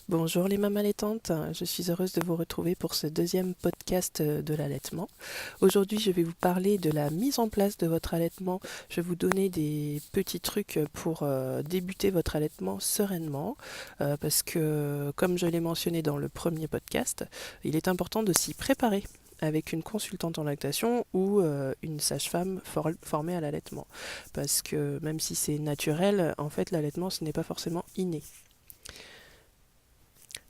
Bonjour les mamans allaitantes, je suis heureuse de vous retrouver pour ce deuxième podcast de l'allaitement. Aujourd'hui, je vais vous parler de la mise en place de votre allaitement. Je vais vous donner des petits trucs pour débuter votre allaitement sereinement parce que, comme je l'ai mentionné dans le premier podcast, il est important de s'y préparer avec une consultante en lactation ou une sage-femme formée à l'allaitement. Parce que même si c'est naturel, en fait, l'allaitement, ce n'est pas forcément inné.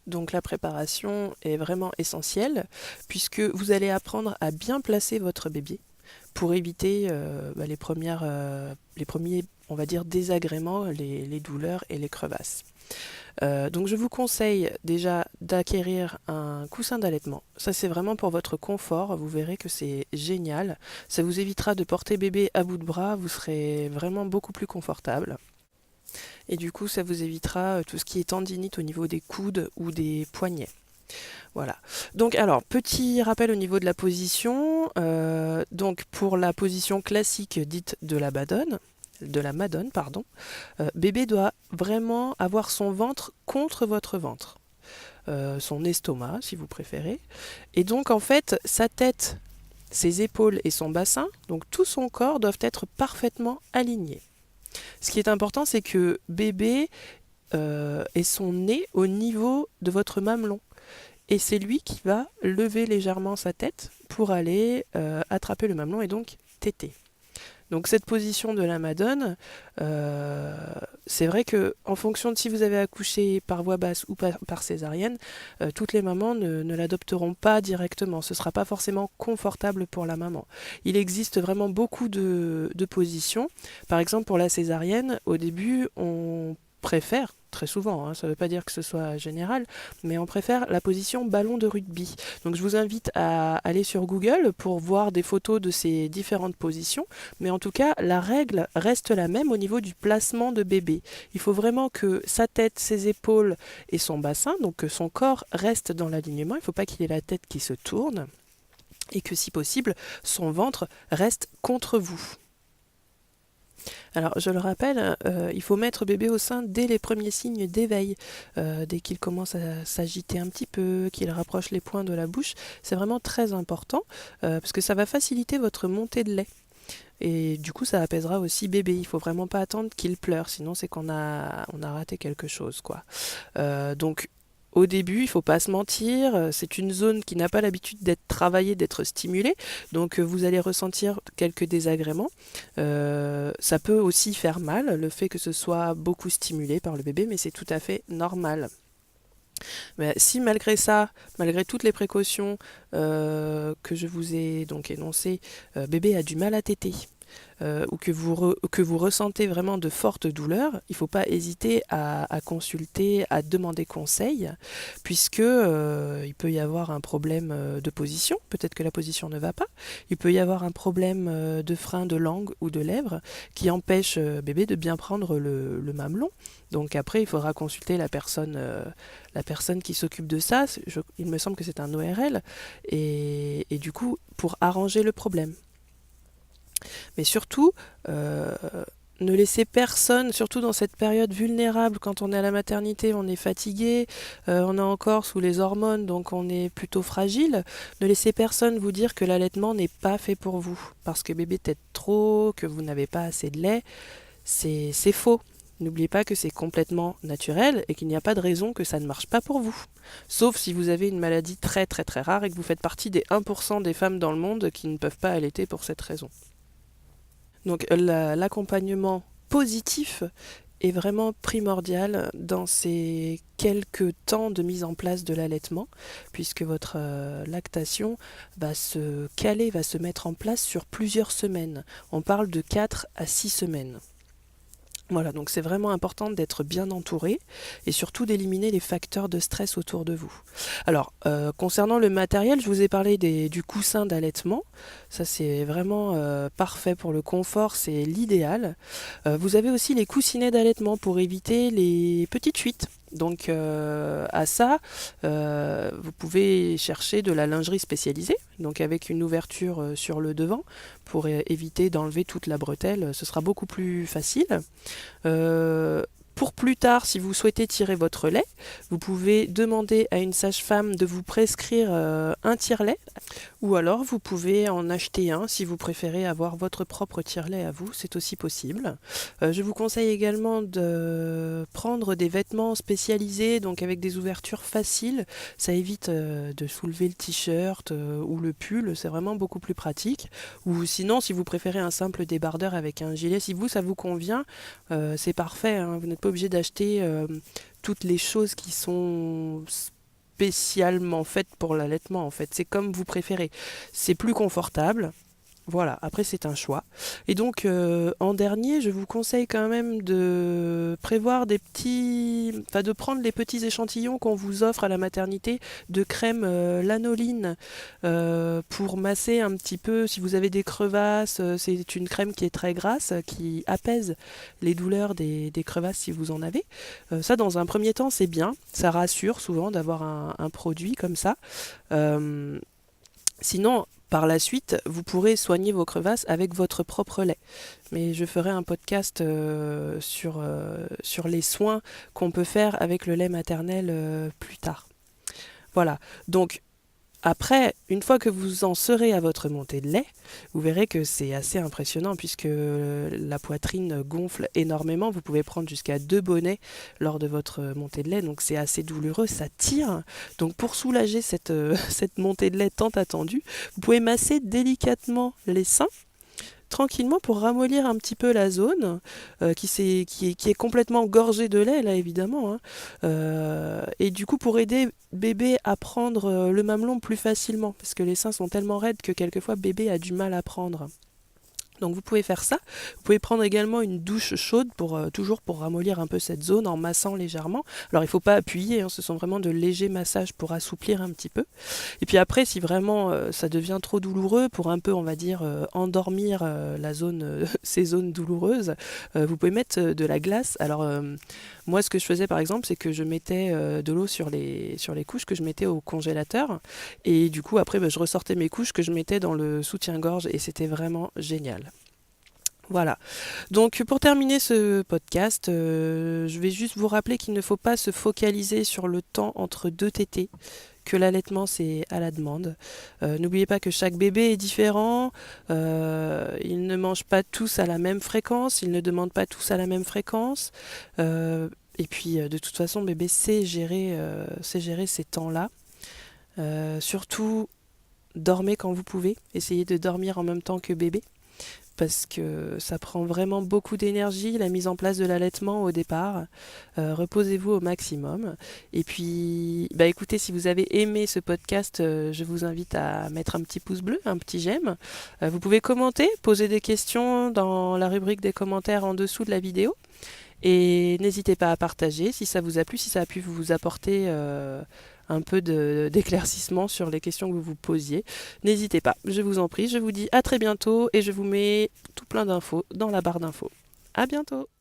Donc la préparation est vraiment essentielle puisque vous allez apprendre à bien placer votre bébé pour éviter les premiers, on va dire, désagréments, les douleurs et les crevasses. Donc je vous conseille déjà d'acquérir un coussin d'allaitement. Ça c'est vraiment pour votre confort, vous verrez que c'est génial. Ça vous évitera de porter bébé à bout de bras, vous serez vraiment beaucoup plus confortable. Et du coup, ça vous évitera tout ce qui est tendinite au niveau des coudes ou des poignets. Voilà. Donc, alors, petit rappel au niveau de la position. Donc, pour la position classique dite de la Madone, pardon, bébé doit vraiment avoir son ventre contre votre ventre, son estomac, si vous préférez. Et donc, en fait, sa tête, ses épaules et son bassin, donc tout son corps doivent être parfaitement alignés. Ce qui est important, c'est que bébé ait son nez au niveau de votre mamelon. Et c'est lui qui va lever légèrement sa tête pour aller attraper le mamelon et donc téter. Donc cette position de la Madone, c'est vrai que en fonction de si vous avez accouché par voie basse ou par césarienne, toutes les mamans ne l'adopteront pas directement. Ce ne sera pas forcément confortable pour la maman. Il existe vraiment beaucoup de positions. Par exemple pour la césarienne, au début on préfère, très souvent, hein, ça ne veut pas dire que ce soit général, mais on préfère la position ballon de rugby. Donc je vous invite à aller sur Google pour voir des photos de ces différentes positions, mais en tout cas la règle reste la même au niveau du placement de bébé. Il faut vraiment que sa tête, ses épaules et son bassin, donc que son corps reste dans l'alignement, il ne faut pas qu'il ait la tête qui se tourne, et que si possible, son ventre reste contre vous. Alors, je le rappelle, il faut mettre bébé au sein dès les premiers signes d'éveil. Dès qu'il commence à s'agiter un petit peu, qu'il rapproche les poings de la bouche, c'est vraiment très important parce que ça va faciliter votre montée de lait. Et du coup, ça apaisera aussi bébé. Il faut vraiment pas attendre qu'il pleure, sinon c'est qu'on a raté quelque chose, quoi. Donc, au début, il ne faut pas se mentir, c'est une zone qui n'a pas l'habitude d'être travaillée, d'être stimulée, donc vous allez ressentir quelques désagréments. Ça peut aussi faire mal, le fait que ce soit beaucoup stimulé par le bébé, mais c'est tout à fait normal. Mais si malgré ça, malgré toutes les précautions que je vous ai donc énoncées, bébé a du mal à téter, ou que vous ressentez vraiment de fortes douleurs, il ne faut pas hésiter à consulter, à demander conseil, puisque il peut y avoir un problème de position, peut-être que la position ne va pas, il peut y avoir un problème de frein de langue ou de lèvres qui empêche bébé de bien prendre le mamelon. Donc après, il faudra consulter la personne qui s'occupe de ça. Il me semble que c'est un ORL, et du coup, pour arranger le problème. Mais surtout, ne laissez personne, surtout dans cette période vulnérable, quand on est à la maternité, on est fatigué, on est encore sous les hormones, donc on est plutôt fragile. Ne laissez personne vous dire que l'allaitement n'est pas fait pour vous, parce que bébé tète trop, que vous n'avez pas assez de lait. C'est faux. N'oubliez pas que c'est complètement naturel et qu'il n'y a pas de raison que ça ne marche pas pour vous. Sauf si vous avez une maladie très très très rare et que vous faites partie des 1% des femmes dans le monde qui ne peuvent pas allaiter pour cette raison. Donc l'accompagnement positif est vraiment primordial dans ces quelques temps de mise en place de l'allaitement, puisque votre lactation va se caler, va se mettre en place sur plusieurs semaines. On parle de 4 à 6 semaines. Voilà, donc c'est vraiment important d'être bien entouré et surtout d'éliminer les facteurs de stress autour de vous. Alors, concernant le matériel, je vous ai parlé du coussin d'allaitement. Ça, c'est vraiment parfait pour le confort, c'est l'idéal. Vous avez aussi les coussinets d'allaitement pour éviter les petites fuites. Donc à ça, vous pouvez chercher de la lingerie spécialisée, donc avec une ouverture sur le devant pour éviter d'enlever toute la bretelle, ce sera beaucoup plus facile. Pour plus tard, si vous souhaitez tirer votre lait, vous pouvez demander à une sage-femme de vous prescrire un tire-lait, ou alors vous pouvez en acheter un si vous préférez avoir votre propre tire-lait à vous, c'est aussi possible. Je vous conseille également de prendre des vêtements spécialisés, donc avec des ouvertures faciles. Ça évite de soulever le t-shirt ou le pull, c'est vraiment beaucoup plus pratique. Ou sinon, si vous préférez un simple débardeur avec un gilet, si ça vous convient, c'est parfait, hein. Vous n'êtes pas obligé d'acheter toutes les choses qui sont spécialement faites pour l'allaitement en fait. C'est comme vous préférez. C'est plus confortable. Voilà, après c'est un choix. Et donc en dernier, je vous conseille quand même de prévoir de prendre les petits échantillons qu'on vous offre à la maternité de crème lanoline pour masser un petit peu si vous avez des crevasses. C'est une crème qui est très grasse, qui apaise les douleurs des crevasses si vous en avez. Ça dans un premier temps c'est bien, ça rassure souvent d'avoir un produit comme ça. Euh, Sinon, par la suite, vous pourrez soigner vos crevasses avec votre propre lait. Mais je ferai un podcast sur les soins qu'on peut faire avec le lait maternel plus tard. Voilà. Donc, après, une fois que vous en serez à votre montée de lait, vous verrez que c'est assez impressionnant puisque la poitrine gonfle énormément. Vous pouvez prendre jusqu'à 2 bonnets lors de votre montée de lait, donc c'est assez douloureux, ça tire. Donc pour soulager cette montée de lait tant attendue, vous pouvez masser délicatement les seins tranquillement pour ramollir un petit peu la zone qui est complètement gorgée de lait là évidemment, hein. Et du coup pour aider bébé à prendre le mamelon plus facilement parce que les seins sont tellement raides que quelquefois bébé a du mal à prendre. Donc vous pouvez faire ça. Vous pouvez prendre également une douche chaude toujours pour ramollir un peu cette zone en massant légèrement. Alors il ne faut pas appuyer, hein, ce sont vraiment de légers massages pour assouplir un petit peu. Et puis après, si vraiment ça devient trop douloureux, pour un peu, on va dire, endormir ces zones douloureuses, vous pouvez mettre de la glace. Alors moi, ce que je faisais par exemple, c'est que je mettais de l'eau sur les couches que je mettais au congélateur. Et du coup, après, je ressortais mes couches que je mettais dans le soutien-gorge et c'était vraiment génial. Voilà. Donc pour terminer ce podcast, je vais juste vous rappeler qu'il ne faut pas se focaliser sur le temps entre deux tétées, que l'allaitement c'est à la demande. N'oubliez pas que chaque bébé est différent, ils ne mangent pas tous à la même fréquence, ils ne demandent pas tous à la même fréquence. Et puis de toute façon, bébé sait gérer ces temps-là. Surtout, dormez quand vous pouvez, essayez de dormir en même temps que bébé parce que ça prend vraiment beaucoup d'énergie, la mise en place de l'allaitement au départ. Reposez-vous au maximum. Et puis, écoutez, si vous avez aimé ce podcast, je vous invite à mettre un petit pouce bleu, un petit j'aime. Vous pouvez commenter, poser des questions dans la rubrique des commentaires en dessous de la vidéo. Et n'hésitez pas à partager si ça vous a plu, si ça a pu vous apporter un peu d'éclaircissement sur les questions que vous vous posiez. N'hésitez pas, je vous en prie. Je vous dis à très bientôt et je vous mets tout plein d'infos dans la barre d'infos. À bientôt!